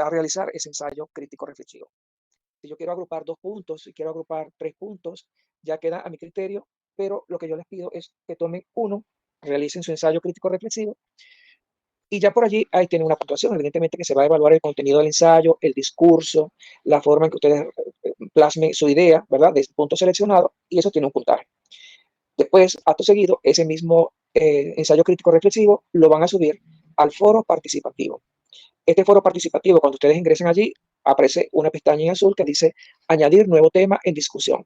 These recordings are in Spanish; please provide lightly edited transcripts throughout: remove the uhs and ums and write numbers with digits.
a realizar ese ensayo crítico reflexivo. Si yo quiero agrupar 2 puntos, si quiero agrupar 3 puntos, ya queda a mi criterio, pero lo que yo les pido es que tomen uno, realicen su ensayo crítico reflexivo y ya por allí ahí tienen una puntuación. Evidentemente que se va a evaluar el contenido del ensayo, el discurso, la forma en que ustedes plasmen su idea, ¿verdad? De ese punto seleccionado y eso tiene un puntaje. Después, acto seguido, ese mismo ensayo crítico reflexivo lo van a subir al foro participativo. Este foro participativo, cuando ustedes ingresan allí, aparece una pestaña en azul que dice añadir nuevo tema en discusión.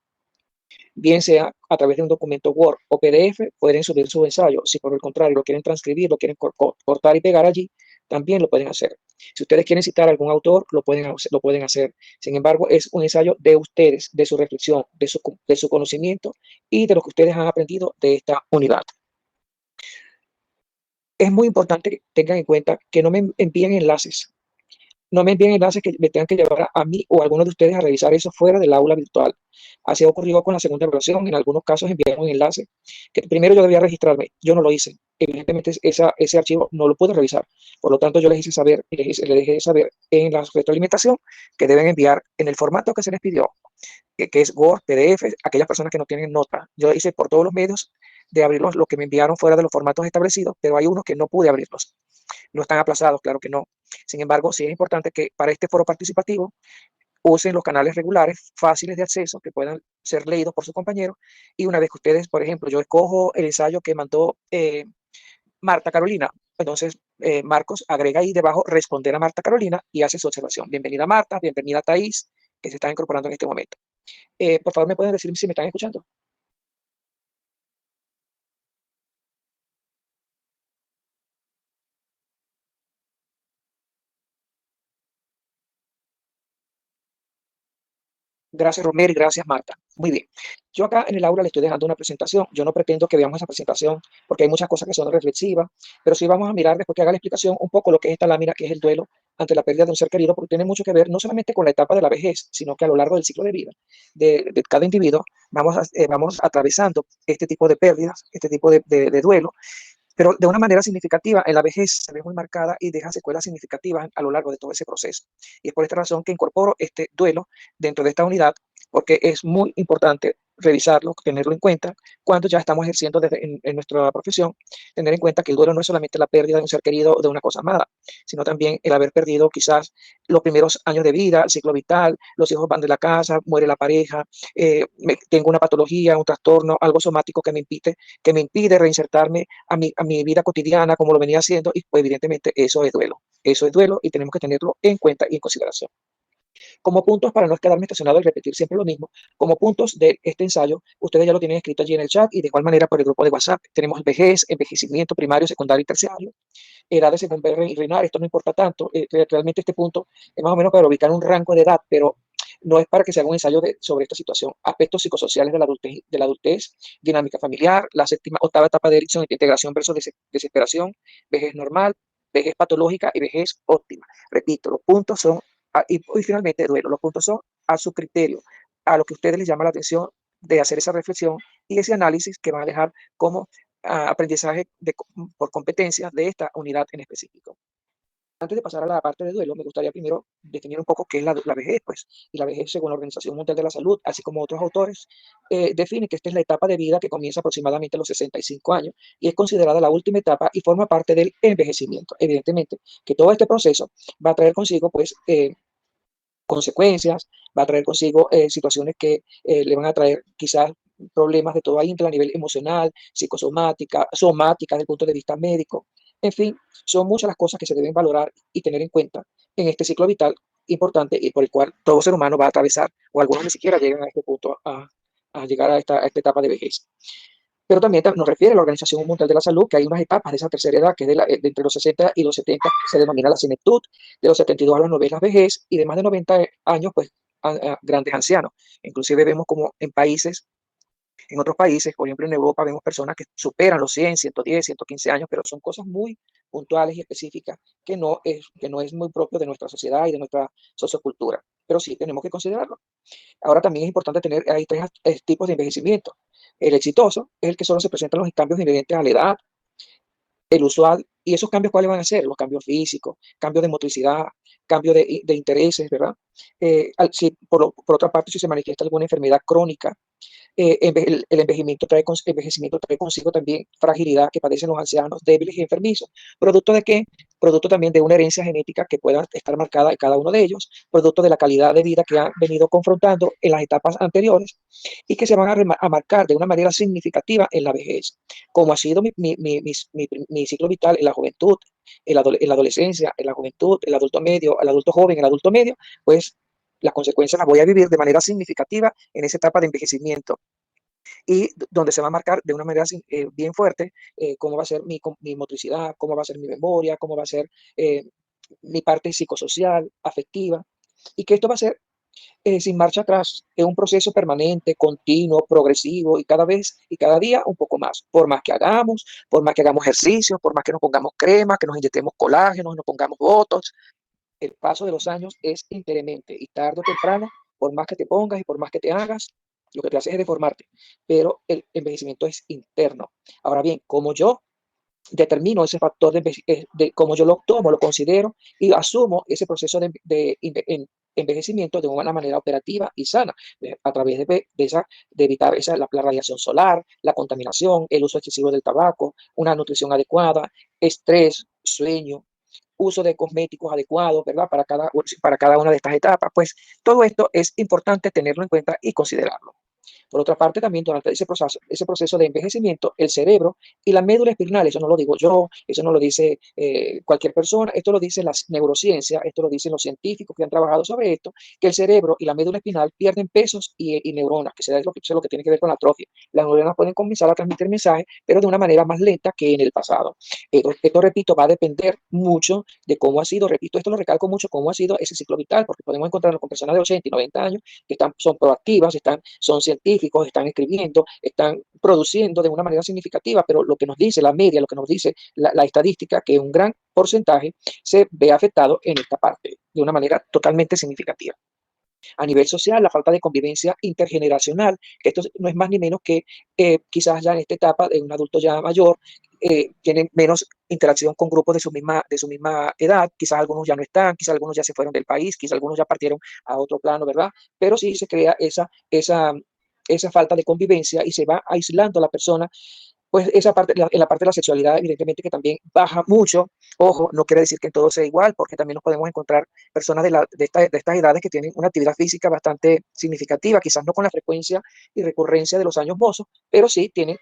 Bien sea a través de un documento Word o PDF, pueden subir su ensayo. Si por el contrario lo quieren transcribir, lo quieren cortar y pegar allí, también lo pueden hacer. Si ustedes quieren citar a algún autor, lo pueden hacer. Sin embargo, es un ensayo de ustedes, de su reflexión, de su conocimiento y de lo que ustedes han aprendido de esta unidad. Es muy importante que tengan en cuenta que no me envíen enlaces. No me envíen enlaces que me tengan que llevar a mí o a alguno de ustedes a revisar eso fuera del aula virtual. Así ha ocurrido con la segunda evaluación. En algunos casos enviaron un enlace que primero yo debía registrarme. Yo no lo hice. Evidentemente ese archivo no lo pude revisar. Por lo tanto, yo les hice saber y les dejé saber en la retroalimentación que deben enviar en el formato que se les pidió, que es Word, PDF, aquellas personas que no tienen nota. Yo hice por todos los medios de abrirlos, lo que me enviaron fuera de los formatos establecidos, pero hay unos que no pude abrirlos. No están aplazados, claro que no. Sin embargo, sí es importante que para este foro participativo usen los canales regulares, fáciles de acceso, que puedan ser leídos por sus compañeros. Y una vez que ustedes, por ejemplo, yo escojo el ensayo que mandó Marta Carolina, entonces Marcos agrega ahí debajo responder a Marta Carolina y hace su observación. Bienvenida Marta, bienvenida Thais, que se está incorporando en este momento. Por favor, ¿me pueden decir si me están escuchando? Gracias, Romer, y gracias, Marta. Muy bien. Yo acá en el aula le estoy dejando una presentación. Yo no pretendo que veamos esa presentación porque hay muchas cosas que son reflexivas, pero sí vamos a mirar después que haga la explicación un poco lo que es esta lámina, que es el duelo ante la pérdida de un ser querido, porque tiene mucho que ver no solamente con la etapa de la vejez, sino que a lo largo del ciclo de vida de cada individuo vamos atravesando este tipo de pérdidas, este tipo de duelo, pero de una manera significativa. En la vejez se ve muy marcada y deja secuelas significativas a lo largo de todo ese proceso. Y es por esta razón que incorporo este duelo dentro de esta unidad, porque es muy importante revisarlo, tenerlo en cuenta cuando ya estamos ejerciendo en nuestra profesión, tener en cuenta que el duelo no es solamente la pérdida de un ser querido o de una cosa amada, sino también el haber perdido quizás los primeros años de vida, el ciclo vital, los hijos van de la casa, muere la pareja, tengo una patología, un trastorno, algo somático que me impide reinsertarme a mi vida cotidiana como lo venía haciendo y pues evidentemente eso es duelo y tenemos que tenerlo en cuenta y en consideración. Como puntos, para no quedarme estacionado y repetir siempre lo mismo, como puntos de este ensayo, ustedes ya lo tienen escrito allí en el chat y de igual manera por el grupo de WhatsApp. Tenemos vejez, envejecimiento primario, secundario y terciario, edades según y reinar, esto no importa tanto, realmente este punto es más o menos para ubicar un rango de edad, pero no es para que se haga un ensayo sobre esta situación. Aspectos psicosociales de la adultez, dinámica familiar, la séptima, octava etapa de adicción y integración versus desesperación, vejez normal, vejez patológica y vejez óptima. Repito, los puntos son, y finalmente duelo, los puntos son a su criterio, a lo que a ustedes les llama la atención de hacer esa reflexión y ese análisis que van a dejar como aprendizaje por competencias de esta unidad en específico. Antes de pasar a la parte de duelo, me gustaría primero definir un poco qué es la vejez, pues, y la vejez, según la Organización Mundial de la Salud, así como otros autores, define que esta es la etapa de vida que comienza aproximadamente a los 65 años y es considerada la última etapa y forma parte del envejecimiento. Evidentemente, que todo este proceso va a traer consigo, pues, consecuencias, va a traer consigo situaciones que le van a traer quizás problemas de toda índole a nivel emocional, psicosomática, somática desde el punto de vista médico. En fin, son muchas las cosas que se deben valorar y tener en cuenta en este ciclo vital importante y por el cual todo ser humano va a atravesar, o algunos ni siquiera llegan a este punto, a llegar a esta etapa de vejez. Pero también nos refiere la Organización Mundial de la Salud que hay unas etapas de esa tercera edad, que es de entre los 60 y los 70, que se denomina la senectud, de los 72 a los 90 la vejez, y de más de 90 años, pues, grandes ancianos. Inclusive vemos como en otros países, por ejemplo en Europa, vemos personas que superan los 100, 110, 115 años, pero son cosas muy puntuales y específicas que no es muy propio de nuestra sociedad y de nuestra sociocultura. Pero sí, tenemos que considerarlo. Ahora también es importante hay tres tipos de envejecimiento. El exitoso es el que solo se presentan los cambios inherentes a la edad, el usual. ¿Y esos cambios cuáles van a ser? Los cambios físicos, cambios de motricidad, cambios de intereses, ¿verdad? Si, por otra parte, si se manifiesta alguna enfermedad crónica, el envejecimiento trae consigo también fragilidad que padecen los ancianos débiles y enfermizos. ¿Producto de qué? Producto también de una herencia genética que pueda estar marcada en cada uno de ellos, producto de la calidad de vida que han venido confrontando en las etapas anteriores y que se van a marcar de una manera significativa en la vejez, como ha sido mi ciclo vital en la juventud, en la adolescencia, en la juventud, el adulto medio, el adulto joven, el adulto medio, pues las consecuencias las voy a vivir de manera significativa en esa etapa de envejecimiento y donde se va a marcar de una manera bien fuerte cómo va a ser mi motricidad, cómo va a ser mi memoria, cómo va a ser eh, mi parte psicosocial, afectiva, y que esto va a ser sin marcha atrás, es un proceso permanente, continuo, progresivo y cada vez y cada día un poco más. Por más que hagamos ejercicio, por más que nos pongamos crema, que nos inyectemos colágeno, nos pongamos botox, el paso de los años es inclemente y tarde o temprano, por más que te pongas y por más que te hagas, lo que te hace es deformarte, pero el envejecimiento es interno. Ahora bien, como yo determino ese factor de cómo yo lo tomo, lo considero y asumo ese proceso de envejecimiento de una manera operativa y sana, a través de evitar la radiación solar, la contaminación, el uso excesivo del tabaco, una nutrición adecuada, estrés, sueño, uso de cosméticos adecuados, ¿verdad? Para cada una de estas etapas. Pues todo esto es importante tenerlo en cuenta y considerarlo. Por otra parte, también durante ese proceso de envejecimiento, el cerebro y la médula espinal, eso no lo digo yo, eso no lo dice cualquier persona, esto lo dice la neurociencia, esto lo dicen los científicos que han trabajado sobre esto, que el cerebro y la médula espinal pierden pesos y neuronas, que es lo que tiene que ver con la atrofia. Las neuronas pueden comenzar a transmitir mensajes, pero de una manera más lenta que en el pasado. Esto, repito, va a depender mucho de cómo ha sido, repito, esto lo recalco mucho, cómo ha sido ese ciclo vital, porque podemos encontrarnos con personas de 80 y 90 años que son proactivas, son científicos, están escribiendo, están produciendo de una manera significativa, pero lo que nos dice la media, lo que nos dice la estadística, que un gran porcentaje se ve afectado en esta parte de una manera totalmente significativa. A nivel social, la falta de convivencia intergeneracional, que esto no es más ni menos que quizás ya en esta etapa de un adulto ya mayor, tienen menos interacción con grupos de su misma edad, quizás algunos ya no están, quizás algunos ya se fueron del país, quizás algunos ya partieron a otro plano, ¿verdad? Pero sí se crea esa falta de convivencia y se va aislando a la persona, pues esa parte, en la parte de la sexualidad, evidentemente que también baja mucho. Ojo, no quiere decir que en todo sea igual, porque también nos podemos encontrar personas de estas edades que tienen una actividad física bastante significativa, quizás no con la frecuencia y recurrencia de los años mozos, pero sí tienen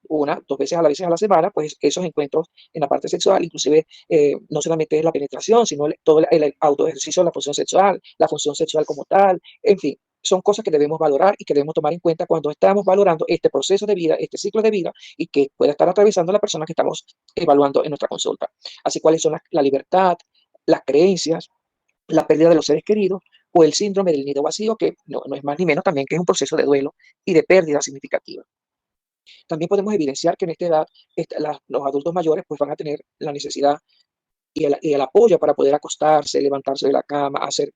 una, dos veces a la vez a la semana, pues esos encuentros en la parte sexual, inclusive no solamente es la penetración, sino todo el autoejercicio de la función sexual como tal, en fin, son cosas que debemos valorar y que debemos tomar en cuenta cuando estamos valorando este proceso de vida, este ciclo de vida y que pueda estar atravesando la persona que estamos evaluando en nuestra consulta. Así, cuáles son la libertad, las creencias, la pérdida de los seres queridos o el síndrome del nido vacío, que no es más ni menos también que es un proceso de duelo y de pérdida significativa. También podemos evidenciar que en esta edad los adultos mayores pues van a tener la necesidad y el apoyo para poder acostarse, levantarse de la cama, hacer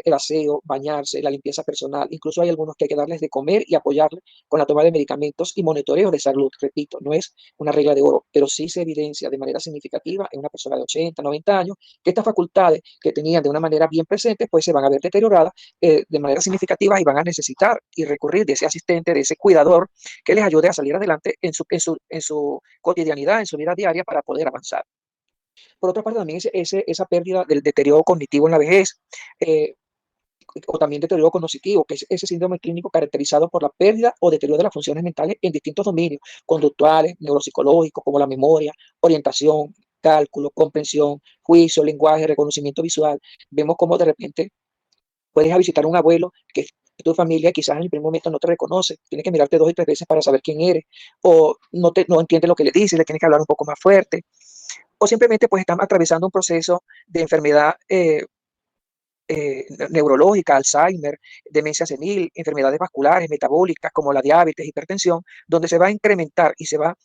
el aseo, bañarse, la limpieza personal. Incluso hay algunos que hay que darles de comer y apoyarles con la toma de medicamentos y monitoreo de salud. Repito, no es una regla de oro, pero sí se evidencia de manera significativa en una persona de 80, 90 años que estas facultades que tenían de una manera bien presente, pues se van a ver deterioradas de manera significativa y van a necesitar y recurrir de ese asistente, de ese cuidador que les ayude a salir adelante en su cotidianidad, en su vida diaria para poder avanzar. Por otra parte, también esa pérdida del deterioro cognitivo en la vejez, eh, o también deterioro cognitivo, que es ese síndrome clínico caracterizado por la pérdida o deterioro de las funciones mentales en distintos dominios, conductuales, neuropsicológicos, como la memoria, orientación, cálculo, comprensión, juicio, lenguaje, reconocimiento visual. Vemos cómo de repente puedes ir a visitar a un abuelo que es tu familia, quizás en el primer momento no te reconoce, tienes que mirarte dos y tres veces para saber quién eres, o no entiende lo que le dices, le tienes que hablar un poco más fuerte, o simplemente pues están atravesando un proceso de enfermedad neurológica, Alzheimer, demencia senil, enfermedades vasculares, metabólicas como la diabetes, hipertensión, donde se va a incrementar y se va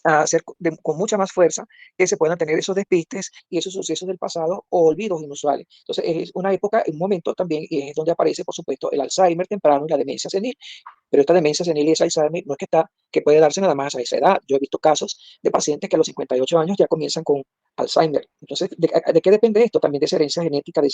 a hacer con mucha más fuerza que se puedan tener esos despistes y esos sucesos del pasado o olvidos inusuales. Entonces es una época, un momento también, y es donde aparece, por supuesto, el Alzheimer temprano y la demencia senil. pero esta demencia senil y esa Alzheimer no es que está, que puede darse nada más a esa edad. Yo he visto casos de pacientes que a los 58 años ya comienzan con Alzheimer. Entonces, ¿de qué depende esto? También de esa herencia genética, de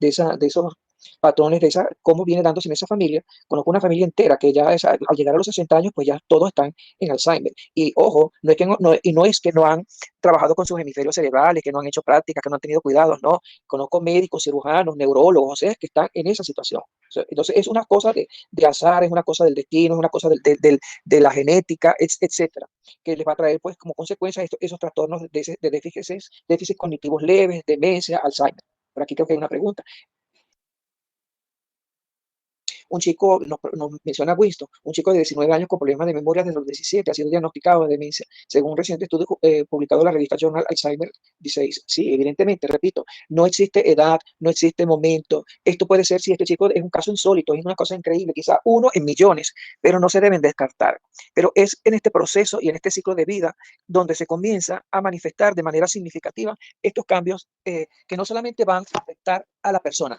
esos patrones, de esa, cómo viene dándose en esa familia. Conozco una familia entera que ya al llegar a los 60 años, pues ya todos están en Alzheimer. Y ojo, no es que no es que no han trabajado con sus hemisferios cerebrales, que no han hecho prácticas, que no han tenido cuidados, no. Conozco médicos, cirujanos, neurólogos, o sea, que están en esa situación. Entonces, es una cosa de azar, es una cosa del destino, es una cosa de la genética, etcétera, que les va a traer, pues, como consecuencia esos trastornos de déficits cognitivos leves, demencia, Alzheimer. Por aquí creo que hay una pregunta. Un chico, nos menciona Winston, un chico de 19 años con problemas de memoria desde los 17 ha sido diagnosticado de demencia, según un reciente estudio publicado en la revista Journal Alzheimer 16. Sí, evidentemente, repito, no existe edad, no existe momento. Esto puede ser, si este chico es un caso insólito, es una cosa increíble, quizá uno en millones, pero no se deben descartar. Pero es en este proceso y en este ciclo de vida donde se comienza a manifestar de manera significativa estos cambios que no solamente van a afectar a la persona,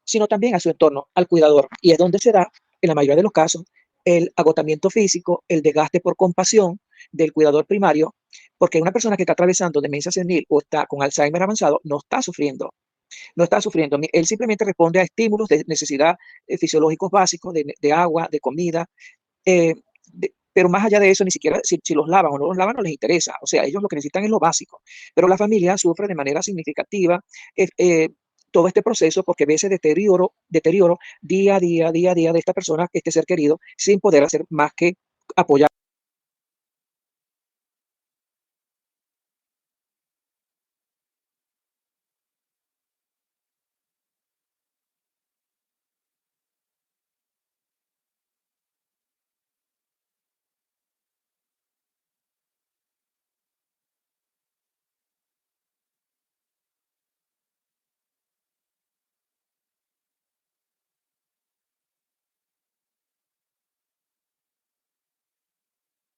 sino también a su entorno, al cuidador. Y es donde se da, en la mayoría de los casos, el agotamiento físico, el desgaste por compasión del cuidador primario, porque una persona que está atravesando demencia senil o está con Alzheimer avanzado no está sufriendo, no está sufriendo. Él simplemente responde a estímulos de necesidad fisiológicos básicos, de agua, de comida, eh, pero más allá de eso, ni siquiera si los lavan o no los lavan, no les interesa. O sea, ellos lo que necesitan es lo básico. Pero la familia sufre de manera significativa todo este proceso porque ve ese deterioro día a día de esta persona, este ser querido, sin poder hacer más que apoyar.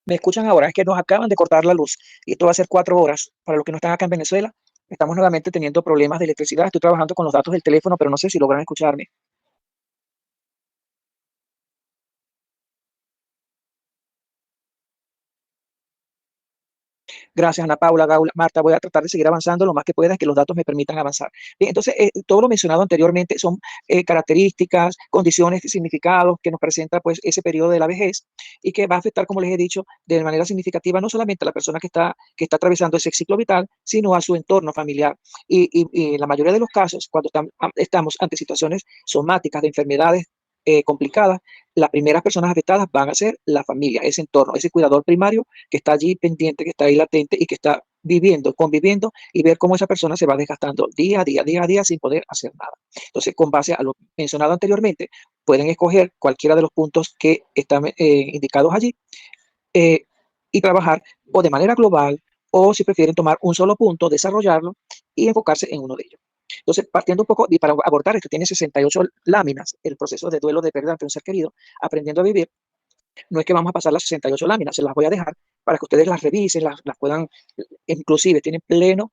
Me escuchan ahora, es que nos acaban de cortar la luz y esto va a ser 4 horas. Para los que no están acá en Venezuela, estamos nuevamente teniendo problemas de electricidad. Estoy trabajando con los datos del teléfono, pero no sé si logran escucharme. Gracias, Ana Paula, Gaula, Marta. Voy a tratar de seguir avanzando lo más que pueda, que los datos me permitan avanzar. Bien, entonces, todo lo mencionado anteriormente son características, condiciones, significados que nos presenta pues ese periodo de la vejez y que va a afectar, como les he dicho, de manera significativa no solamente a la persona que está atravesando ese ciclo vital, sino a su entorno familiar. Y en la mayoría de los casos, cuando estamos ante situaciones somáticas de enfermedades complicadas, las primeras personas afectadas van a ser la familia, ese entorno, ese cuidador primario que está allí pendiente, que está ahí latente y que está viviendo, conviviendo y ver cómo esa persona se va desgastando día a día sin poder hacer nada. Entonces, con base a lo mencionado anteriormente, pueden escoger cualquiera de los puntos que están indicados allí eh, y trabajar o de manera global o si prefieren tomar un solo punto, desarrollarlo y enfocarse en uno de ellos. Entonces, partiendo un poco, y para abordar esto, tiene 68 láminas, el proceso de duelo de pérdida ante un ser querido, aprendiendo a vivir. No es que vamos a pasar las 68 láminas, se las voy a dejar para que ustedes las revisen, las puedan, inclusive tienen pleno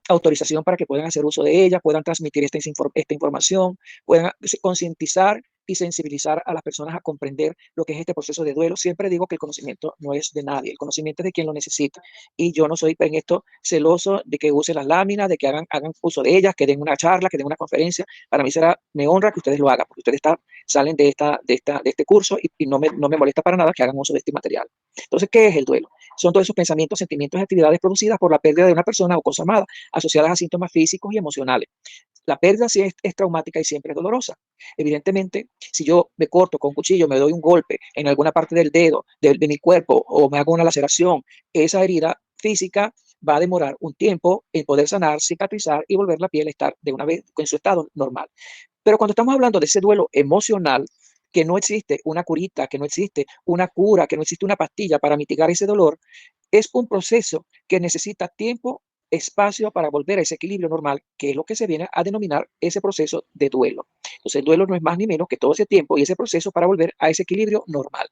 autorización para que puedan hacer uso de ella, puedan transmitir esta información, puedan concientizar y sensibilizar a las personas a comprender lo que es este proceso de duelo. Siempre digo que el conocimiento no es de nadie, el conocimiento es de quien lo necesita. Y yo no soy en esto celoso de que usen las láminas, de que hagan uso de ellas, que den una charla, que den una conferencia. Para mí me honra que ustedes lo hagan, porque ustedes salen de este curso y no me molesta para nada que hagan uso de este material. Entonces, ¿qué es el duelo? Son todos esos pensamientos, sentimientos y actividades producidas por la pérdida de una persona o cosa amada, asociadas a síntomas físicos y emocionales. La pérdida sí es traumática y siempre es dolorosa. Evidentemente, si yo me corto con un cuchillo, me doy un golpe en alguna parte del dedo, de mi cuerpo, o me hago una laceración, esa herida física va a demorar un tiempo en poder sanar, cicatrizar y volver la piel a estar de una vez en su estado normal. Pero cuando estamos hablando de ese duelo emocional, que no existe una curita, que no existe una cura, que no existe una pastilla para mitigar ese dolor, es un proceso que necesita tiempo, espacio para volver a ese equilibrio normal, que es lo que se viene a denominar ese proceso de duelo. Entonces, el duelo no es más ni menos que todo ese tiempo y ese proceso para volver a ese equilibrio normal.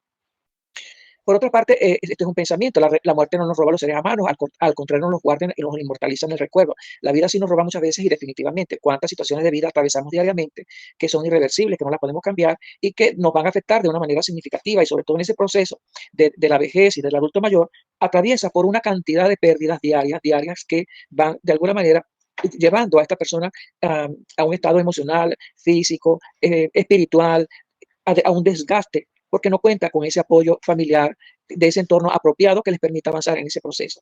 Por otra parte, este es un pensamiento, la muerte no nos roba los seres humanos, al contrario nos los guarda y nos inmortaliza en el recuerdo. La vida sí nos roba muchas veces y definitivamente cuántas situaciones de vida atravesamos diariamente que son irreversibles, que no las podemos cambiar y que nos van a afectar de una manera significativa y sobre todo en ese proceso de la vejez y del adulto mayor, atraviesa por una cantidad de pérdidas diarias que van de alguna manera llevando a esta persona a un estado emocional, físico, espiritual, a un desgaste, porque no cuenta con ese apoyo familiar de ese entorno apropiado que les permita avanzar en ese proceso.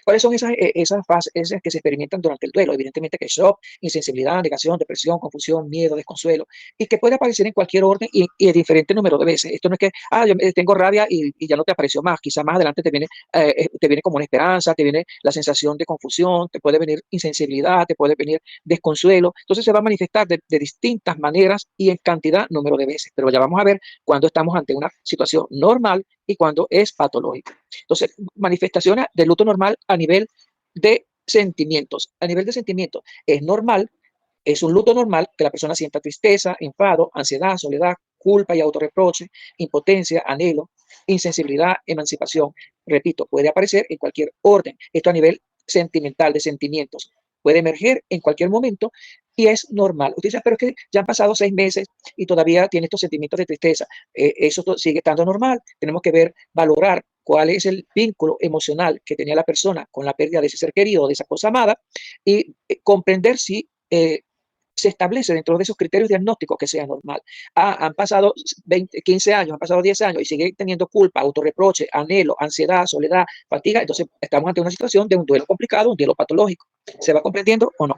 ¿Cuáles son esas fases que se experimentan durante el duelo? Evidentemente que shock, insensibilidad, negación, depresión, confusión, miedo, desconsuelo, y que puede aparecer en cualquier orden y en diferente número de veces. Esto no es que, yo tengo rabia y ya no te apareció más, quizás más adelante te viene como una esperanza, te viene la sensación de confusión, te puede venir insensibilidad, te puede venir desconsuelo. Entonces se va a manifestar de distintas maneras y en cantidad, número de veces. Pero ya vamos a ver cuando estamos ante una situación normal y cuando es patológica. Entonces, manifestaciones de luto normal a nivel de sentimientos. A nivel de sentimientos, es normal, es un luto normal que la persona sienta tristeza, enfado, ansiedad, soledad, culpa y autorreproche, impotencia, anhelo, insensibilidad, emancipación. Repito, puede aparecer en cualquier orden. Esto a nivel sentimental, de sentimientos. Puede emerger en cualquier momento y es normal. Usted dice, pero es que ya han pasado 6 meses y todavía tiene estos sentimientos de tristeza. Eso sigue estando normal. Tenemos que ver, valorar cuál es el vínculo emocional que tenía la persona con la pérdida de ese ser querido, de esa cosa amada, y comprender si se establece dentro de esos criterios diagnósticos que sea normal. Han pasado 20, 15 años, han pasado 10 años y sigue teniendo culpa, autorreproche, anhelo, ansiedad, soledad, fatiga. Entonces estamos ante una situación de un duelo complicado, un duelo patológico. ¿Se va comprendiendo o no?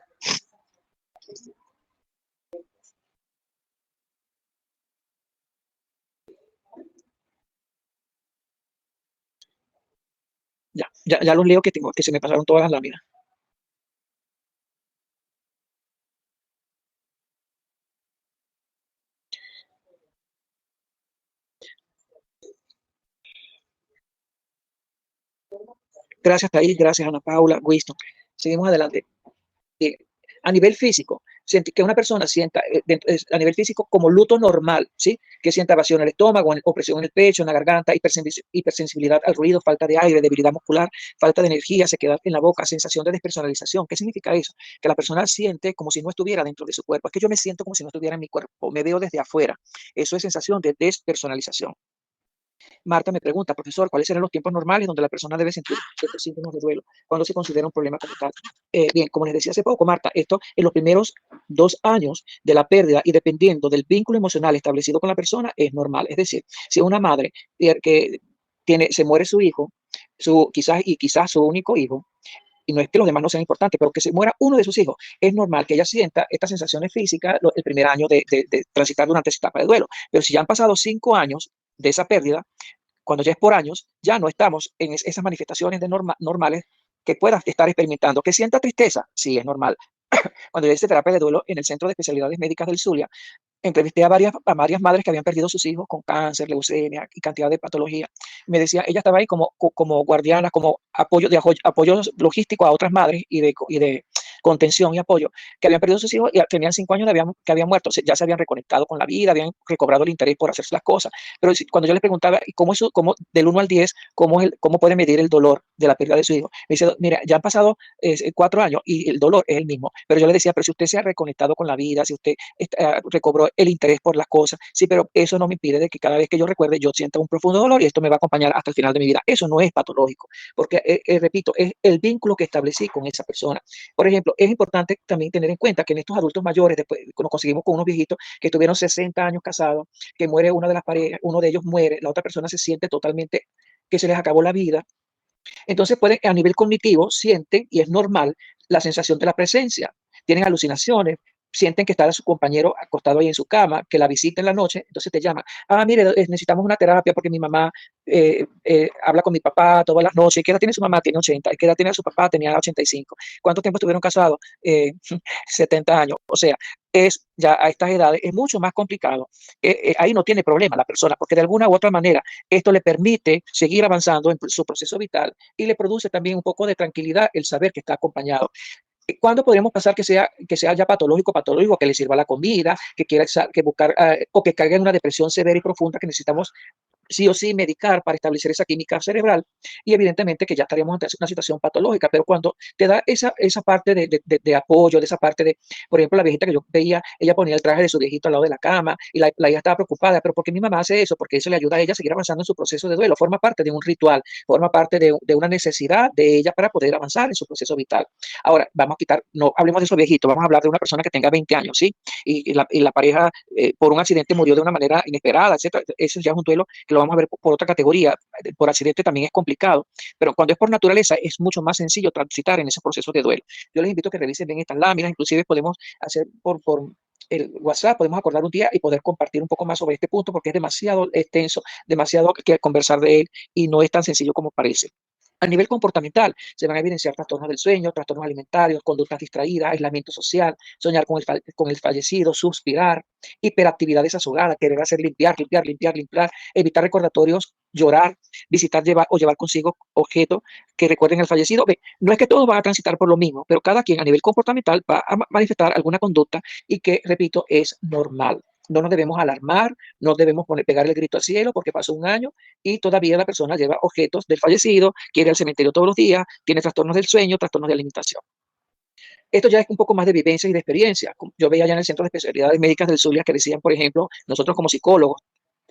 Ya los leo que tengo, que se me pasaron todas las láminas. Gracias, Thais, gracias, Ana Paula, Winston. Seguimos adelante. eh, a nivel físico, que una persona sienta a nivel físico como luto normal, ¿sí? Que sienta vacío en el estómago, opresión en el pecho, en la garganta, hipersensibilidad al ruido, falta de aire, debilidad muscular, falta de energía, sequedad en la boca, sensación de despersonalización. ¿Qué significa eso? Que la persona siente como si no estuviera dentro de su cuerpo. Es que yo me siento como si no estuviera en mi cuerpo, me veo desde afuera. Eso es sensación de despersonalización. Marta me pregunta, profesor, ¿cuáles serán los tiempos normales donde la persona debe sentir estos síntomas de duelo? ¿Cuándo se considera un problema como tal? Bien, como les decía hace poco, Marta, esto en los primeros 2 años de la pérdida y dependiendo del vínculo emocional establecido con la persona es normal. Es decir, si una madre que se muere su hijo, quizás su único hijo, y no es que los demás no sean importantes, pero que se muera uno de sus hijos, es normal que ella sienta estas sensaciones físicas el primer año de transitar durante esa etapa de duelo. Pero si ya han pasado 5 años de esa pérdida, cuando ya es por años, ya no estamos en esas manifestaciones normales que puedas estar experimentando. Que sienta tristeza, sí, es normal. Cuando yo hice terapia de duelo en el Centro de Especialidades Médicas del Zulia, entrevisté a varias madres que habían perdido a sus hijos con cáncer, leucemia y cantidad de patología. Me decía, ella estaba ahí como guardiana, como apoyo logístico a otras madres y de contención y apoyo, que habían perdido a sus hijos y tenían 5 años que habían muerto, ya se habían reconectado con la vida, habían recobrado el interés por hacerse las cosas. Pero cuando yo les preguntaba, cómo del 1 al 10, cómo puede medir el dolor de la pérdida de su hijo? Me dice, mira, ya han pasado 4 años y el dolor es el mismo. Pero yo le decía, pero si usted se ha reconectado con la vida, si usted recobró el interés por las cosas. Sí, pero eso no me impide de que cada vez que yo recuerde yo sienta un profundo dolor y esto me va a acompañar hasta el final de mi vida. Eso no es patológico, porque, repito, es el vínculo que establecí con esa persona. Por ejemplo, es importante también tener en cuenta que en estos adultos mayores, después nos conseguimos con unos viejitos que estuvieron 60 años casados, que muere una de las parejas, uno de ellos muere, la otra persona se siente totalmente que se les acabó la vida. Entonces pueden, a nivel cognitivo, sienten, y es normal, la sensación de la presencia. Tienen alucinaciones, sienten que está su compañero acostado ahí en su cama, que la visita en la noche, entonces te llaman. Mire, necesitamos una terapia porque mi mamá habla con mi papá todas las noches. ¿Qué edad tiene su mamá? Tiene 80. ¿Qué edad tiene su papá? Tenía 85. ¿Cuánto tiempo estuvieron casados? 70 años. O sea, ya a estas edades es mucho más complicado. Ahí no tiene problema la persona, porque de alguna u otra manera esto le permite seguir avanzando en su proceso vital y le produce también un poco de tranquilidad el saber que está acompañado. ¿Cuándo podríamos pasar que sea ya patológico, que le sirva la comida, que quiera que buscar o que caiga en una depresión severa y profunda que necesitamos sí o sí medicar para establecer esa química cerebral y evidentemente que ya estaríamos ante una situación patológica, pero cuando te da esa parte de apoyo, de esa parte de, por ejemplo, la viejita que yo veía, ella ponía el traje de su viejito al lado de la cama y la hija estaba preocupada, pero ¿por qué mi mamá hace eso? Porque eso le ayuda a ella a seguir avanzando en su proceso de duelo, forma parte de un ritual, forma parte de una necesidad de ella para poder avanzar en su proceso vital. Ahora, vamos a quitar, no hablemos de esos viejitos, vamos a hablar de una persona que tenga 20 años, ¿sí? Y la pareja por un accidente murió de una manera inesperada, etcétera. Eso ya es un duelo que lo vamos a ver por otra categoría. Por accidente también es complicado, pero cuando es por naturaleza es mucho más sencillo transitar en ese proceso de duelo. Yo les invito a que revisen bien estas láminas, inclusive podemos hacer por el WhatsApp, podemos acordar un día y poder compartir un poco más sobre este punto porque es demasiado extenso, demasiado que conversar de él y no es tan sencillo como parece. A nivel comportamental, se van a evidenciar trastornos del sueño, trastornos alimentarios, conductas distraídas, aislamiento social, soñar con el fallecido, suspirar, hiperactividad desazugada, querer hacer limpiar, limpiar, limpiar, limpiar, evitar recordatorios, llorar, visitar llevar, o llevar consigo objetos que recuerden al fallecido. Ve, no es que todos van a transitar por lo mismo, pero cada quien a nivel comportamental va a manifestar alguna conducta y que, repito, es normal. No nos debemos alarmar, no debemos pegar el grito al cielo porque pasó un año y todavía la persona lleva objetos del fallecido, quiere ir al cementerio todos los días, tiene trastornos del sueño, trastornos de alimentación. Esto ya es un poco más de vivencia y de experiencia. Yo veía allá en el Centro de Especialidades Médicas del Zulia que decían, por ejemplo, nosotros como psicólogos,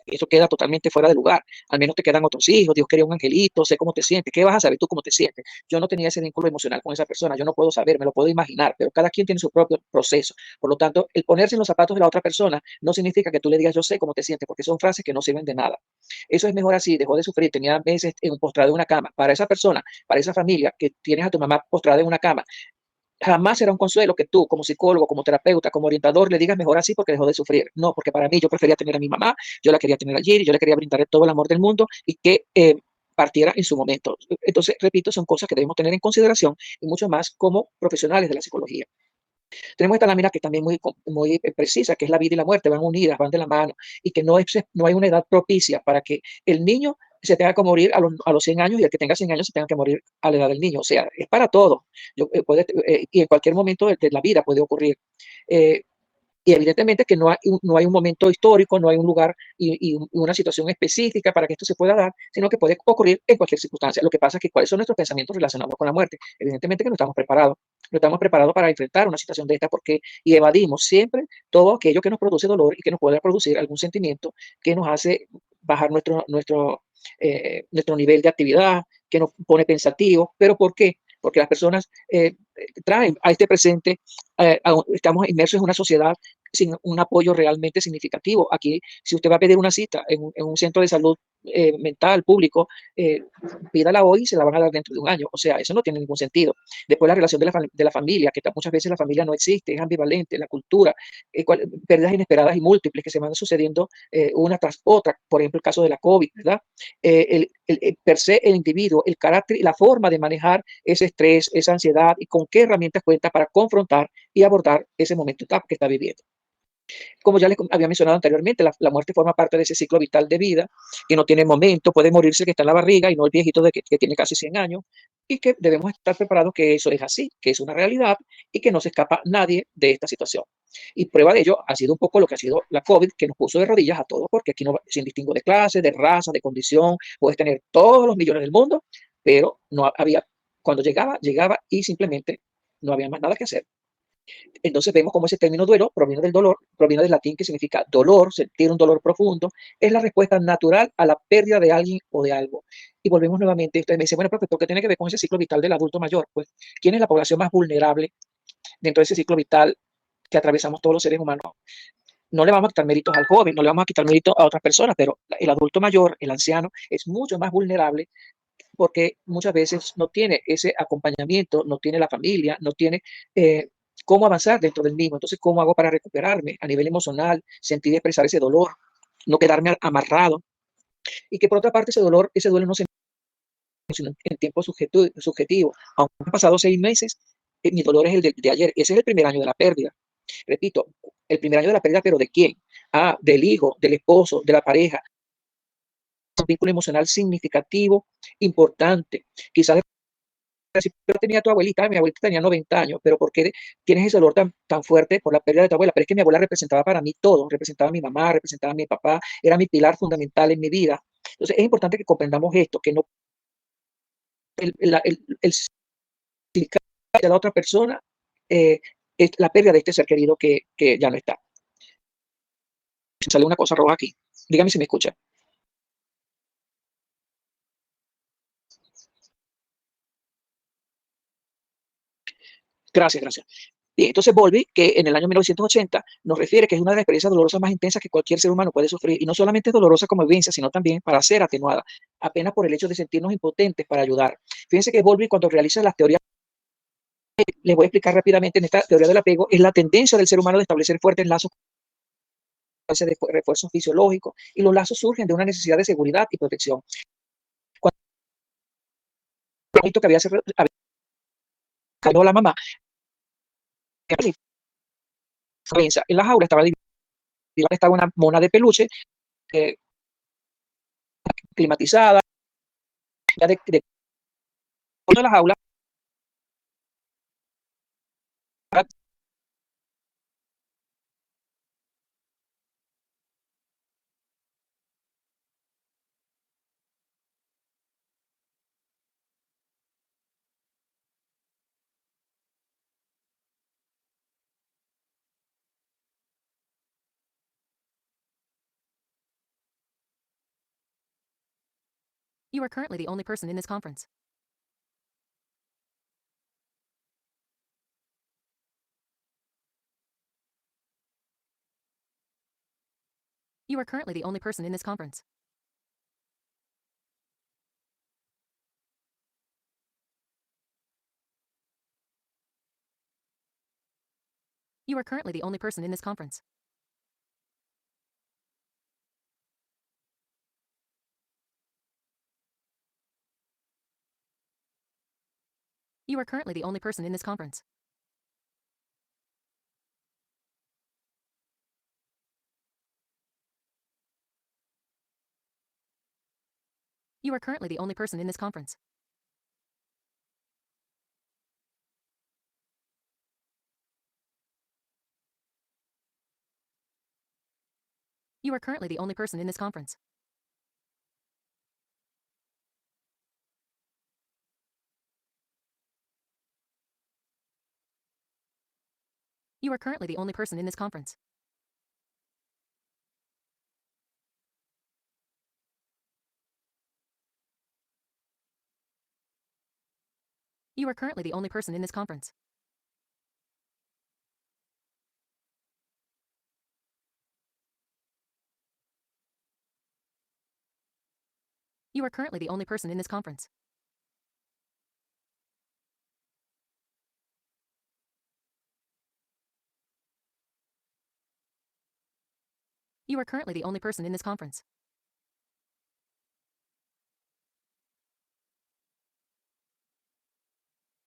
eso queda totalmente fuera de lugar. Al menos te quedan otros hijos, Dios quería un angelito, sé cómo te sientes, ¿qué vas a saber tú cómo te sientes? Yo no tenía ese vínculo emocional con esa persona, yo no puedo saber, me lo puedo imaginar, pero cada quien tiene su propio proceso. Por lo tanto, el ponerse en los zapatos de la otra persona no significa que tú le digas yo sé cómo te sientes, porque son frases que no sirven de nada. Eso es mejor así, dejó de sufrir, tenía meses en un postrado en una cama. Para esa persona, para esa familia que tienes a tu mamá postrada en una cama, jamás será un consuelo que tú, como psicólogo, como terapeuta, como orientador, le digas mejor así porque dejó de sufrir. No, porque para mí yo prefería tener a mi mamá, yo la quería tener allí, yo le quería brindar todo el amor del mundo y que partiera en su momento. Entonces, repito, son cosas que debemos tener en consideración y mucho más como profesionales de la psicología. Tenemos esta lámina que también muy precisa, que es la vida y la muerte, van unidas, van de la mano, y que no hay una edad propicia para que el niño se tenga que morir a los 100 años y el que tenga 100 años se tenga que morir a la edad del niño. O sea, es para todo. Y en cualquier momento de la vida puede ocurrir. Eh, y evidentemente que no hay un momento histórico, no hay un lugar y una situación específica para que esto se pueda dar, sino que puede ocurrir en cualquier circunstancia. Lo que pasa es que cuáles son nuestros pensamientos relacionados con la muerte. Evidentemente que no estamos preparados. No estamos preparados para enfrentar una situación de esta porque y evadimos siempre todo aquello que nos produce dolor y que nos puede producir algún sentimiento que nos hace bajar nuestro nivel de actividad, que nos pone pensativos. ¿Pero por qué? Porque las personas traen a este presente, estamos inmersos en una sociedad sin un apoyo realmente significativo. Aquí, si usted va a pedir una cita en un centro de salud mental público, eh, pídala hoy y se la van a dar dentro de un año. O sea, eso no tiene ningún sentido. Después la relación de la familia, que muchas veces la familia no existe, es ambivalente, la cultura, pérdidas inesperadas y múltiples que se van sucediendo una tras otra. Por ejemplo, el caso de la COVID, ¿verdad? Per se, el individuo, el carácter y la forma de manejar ese estrés, esa ansiedad y con qué herramientas cuenta para confrontar y abordar ese momento que está viviendo. Como ya les había mencionado anteriormente, la muerte forma parte de ese ciclo vital de vida, que no tiene momento, puede morirse el que está en la barriga y no el viejito que tiene casi 100 años, y que debemos estar preparados que eso es así, que es una realidad y que no se escapa nadie de esta situación. Y prueba de ello ha sido un poco lo que ha sido la COVID, que nos puso de rodillas a todos, porque aquí no, sin distingo de clase, de raza, de condición, puedes tener todos los millones del mundo, pero no había, cuando llegaba y simplemente no había más nada que hacer. Entonces vemos cómo ese término duelo proviene del dolor, proviene del latín que significa dolor, sentir un dolor profundo, es la respuesta natural a la pérdida de alguien o de algo. Y volvemos nuevamente, usted me dice, bueno, profesor, ¿qué tiene que ver con ese ciclo vital del adulto mayor? Pues, ¿quién es la población más vulnerable dentro de ese ciclo vital que atravesamos todos los seres humanos? No le vamos a quitar méritos al joven, no le vamos a quitar méritos a otras personas, pero el adulto mayor, el anciano, es mucho más vulnerable porque muchas veces no tiene ese acompañamiento, no tiene la familia, no tiene cómo avanzar dentro del mismo. Entonces, ¿cómo hago para recuperarme a nivel emocional, sentir y expresar ese dolor, no quedarme amarrado? Y que por otra parte ese duelo no se sino en tiempo subjetivo. Aunque han pasado 6 meses, mi dolor es el de ayer. Ese es el primer año de la pérdida. Repito, el primer año de la pérdida, pero ¿de quién? Ah, del hijo, del esposo, de la pareja. Un vínculo emocional significativo, importante. Quizás si yo tenía a tu abuelita, mi abuelita tenía 90 años, pero ¿por qué tienes ese dolor tan fuerte por la pérdida de tu abuela? Pero es que mi abuela representaba para mí todo, representaba a mi mamá, representaba a mi papá, era mi pilar fundamental en mi vida. Entonces, es importante que comprendamos esto, que no el significado de la otra persona eh, es la pérdida de este ser querido que ya no está. Sale una cosa roja aquí. Dígame si me escucha. Gracias, gracias. Bien, entonces Bowlby, que en el año 1980 nos refiere que es una de las experiencias dolorosas más intensas que cualquier ser humano puede sufrir, y no solamente es dolorosa como vivencia, sino también para ser atenuada, apenas por el hecho de sentirnos impotentes para ayudar. Fíjense que Bowlby, cuando realiza las teorías, les voy a explicar rápidamente, en esta teoría del apego, es la tendencia del ser humano de establecer fuertes lazos de refuerzos fisiológicos, y los lazos surgen de una necesidad de seguridad y protección. Cuando que había la mamá, en la jaula estaba una mona de peluche eh, climatizada, ya de la jaula. You are currently the only person in this conference. You are currently the only person in this conference. You are currently the only person in this conference. You are currently the only person in this conference. You are currently the only person in this conference. You are currently the only person in this conference. You are currently the only person in this conference. You are currently the only person in this conference. You are currently the only person in this conference. You are currently the only person in this conference.